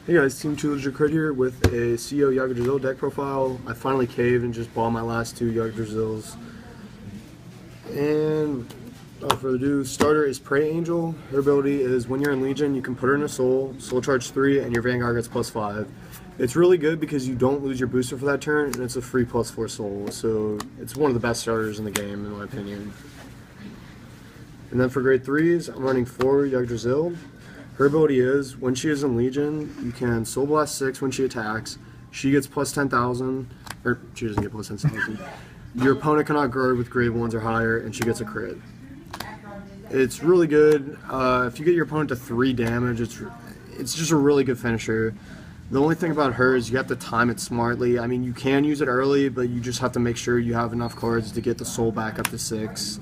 Hey guys, Team 2 Legit Crit here with a CEO Yggdrasil deck profile. I finally caved and just bought my last two Yggdrasils. And without further ado, starter is Prey Angel. Her ability is when you're in Legion, you can put her in a soul charge 3, and your Vanguard gets +5. It's really good because you don't lose your booster for that turn, and it's a free +4 soul. So it's one of the best starters in the game, in my opinion. And then for grade 3s, I'm running 4 Yggdrasil. Her ability is, when she is in Legion, you can Soul Blast 6 when she attacks. She gets +10,000, or she doesn't get +10,000. Your opponent cannot guard with grade 1s or higher, and she gets a crit. It's really good. If you get your opponent to 3 damage, it's just a really good finisher. The only thing about her is you have to time it smartly. I mean, you can use it early, but you just have to make sure you have enough cards to get the soul back up to 6.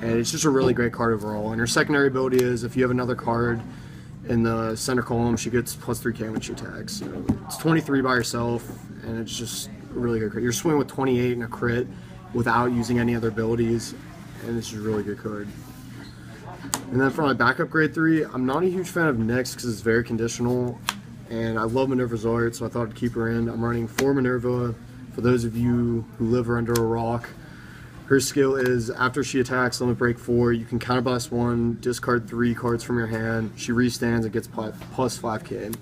And it's just a really great card overall. And her secondary ability is, if you have another card in the center column, she gets +3k when she attacks. So it's 23 by herself, and it's just a really good card. You're swinging with 28 and a crit without using any other abilities, and it's just a really good card. And then for my backup grade 3, I'm not a huge fan of Nyx because it's very conditional, and I love Minerva's art, so I thought I'd keep her in. I'm running 4 Minerva. For those of you who live under a rock, her skill is, after she attacks, limit break 4, you can counterblast 1, discard 3 cards from your hand, she restands and gets +5k.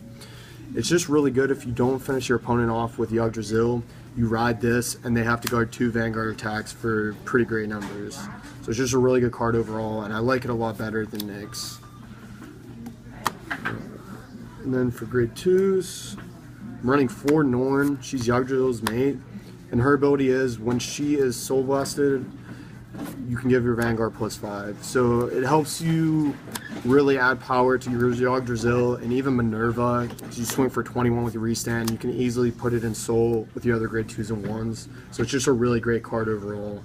It's just really good if you don't finish your opponent off with Yggdrasil, you ride this, and they have to guard 2 Vanguard attacks for pretty great numbers. So it's just a really good card overall, and I like it a lot better than Nyx. And then for grade 2s, I'm running 4 Norn. She's Yggdrasil's mate. And her ability is, when she is Soul Blasted, you can give your Vanguard +5. So it helps you really add power to your Yggdrasil and even Minerva. You swing for 21 with your restand. You can easily put it in Soul with your other grade 2s and 1s. So it's just a really great card overall.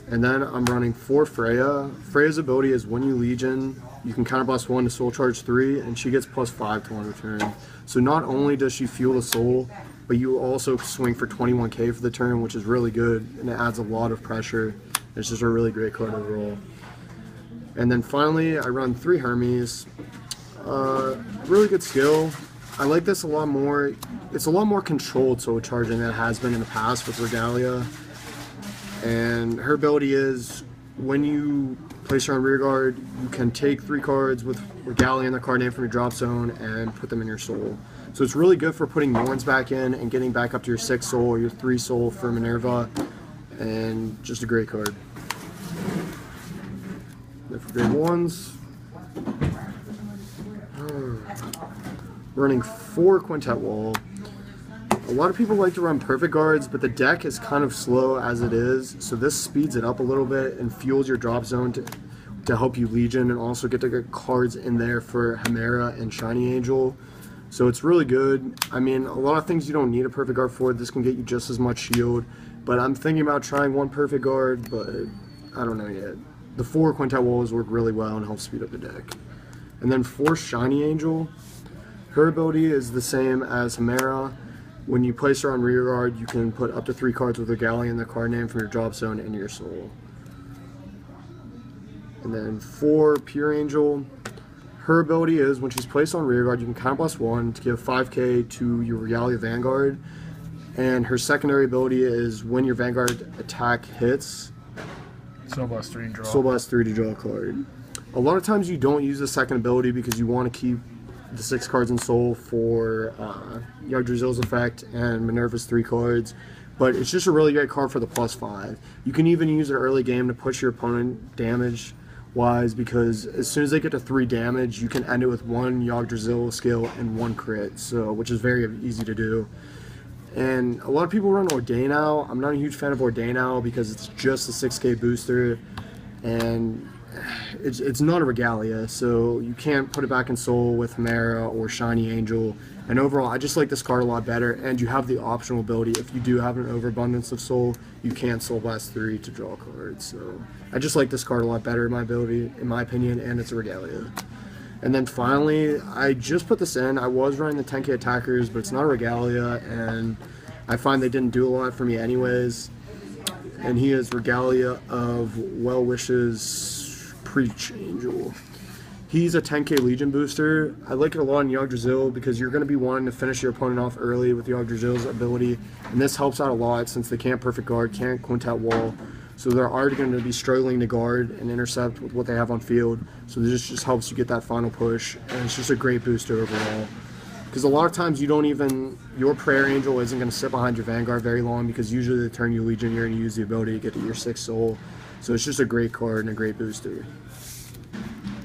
And then I'm running 4 Freya. Freya's ability is, when you Legion, you can counterblast 1 to Soul Charge 3, and she gets +5 to on return. So not only does she fuel the Soul, but you also swing for 21k for the turn, which is really good, and it adds a lot of pressure. It's just a really great card overall. And then finally, I run 3 Hermes. Really good skill. I like this a lot more. It's a lot more controlled soul charging than it has been in the past with Regalia. And her ability is, when you place her on rear guard, you can take 3 cards with Regalia and the card name from your drop zone and put them in your soul. So it's really good for putting Norns back in and getting back up to your 6 soul or your 3 soul for Minerva, and just a great card. Then for grade 1s, running 4 Quintet Wall. A lot of people like to run perfect guards, but the deck is kind of slow as it is, so this speeds it up a little bit and fuels your drop zone to help you Legion, and also get to get cards in there for Chimera and Shiny Angel. So it's really good. I mean, a lot of things you don't need a perfect guard for. This can get you just as much shield, but I'm thinking about trying 1 perfect guard, but I don't know yet. The 4 Quintet Walls work really well and help speed up the deck. And then 4 Shiny Angel. Her ability is the same as Chimera. When you place her on rear guard, you can put up to 3 cards with Regalia and the card name from your drop zone into your soul. And then 4 Pure Angel. Her ability is, when she's placed on rear guard, you can counterblast 1 to give 5k to your Regalia Vanguard. And her secondary ability is, when your Vanguard attack hits, Soul Blast 3 and draw. Soul Blast 3 to draw a card. A lot of times you don't use the second ability because you want to keep the 6 cards in Soul for Yggdrasil's effect and Minerva's 3 cards. But it's just a really great card for the +5. You can even use it early game to push your opponent damage wise, because as soon as they get to 3 damage, you can end it with 1 Yggdrasil skill and 1 crit, so which is very easy to do. And a lot of people run Ordainal. I'm not a huge fan of Ordainal because it's just a 6k booster, and it's not a Regalia, so you can't put it back in Soul with Chimera or Shiny Angel. And overall, I just like this card a lot better, and you have the optional ability, if you do have an overabundance of Soul, you can Soul Blast 3 to draw cards. So I just like this card a lot better in my opinion, and it's a Regalia. And then finally, I just put this in. I was running the 10k attackers, but it's not a Regalia, and I find they didn't do a lot for me anyways. And he is Regalia of Well Wishes Preach Angel. He's a 10k Legion booster. I like it a lot in Yggdrasil because you're going to be wanting to finish your opponent off early with Yggdrasil's ability, and this helps out a lot since they can't perfect guard, can't quintet wall, so they're already going to be struggling to guard and intercept with what they have on field. So this just helps you get that final push, and it's just a great booster overall. Because a lot of times your Prayer Angel isn't going to sit behind your Vanguard very long because usually the turn you Legion, you're going to use the ability to get to your 6th soul. So it's just a great card and a great booster.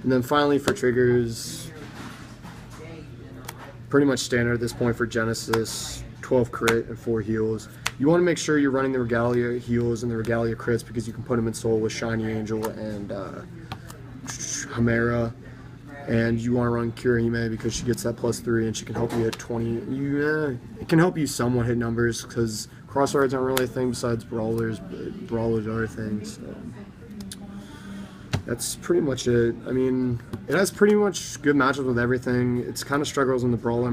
And then finally for triggers, pretty much standard at this point for Genesis, 12 crit and 4 heals. You want to make sure you're running the Regalia heals and the Regalia crits because you can put them in soul with Shiny Angel and Chimera. And you want to run Kirihime because she gets that +3 and she can help you hit 20. It can help you somewhat hit numbers because crossroads aren't really a thing besides brawlers, but brawlers are things. So that's pretty much it. I mean, it has pretty much good matchups with everything. It's kind of struggles in the brawler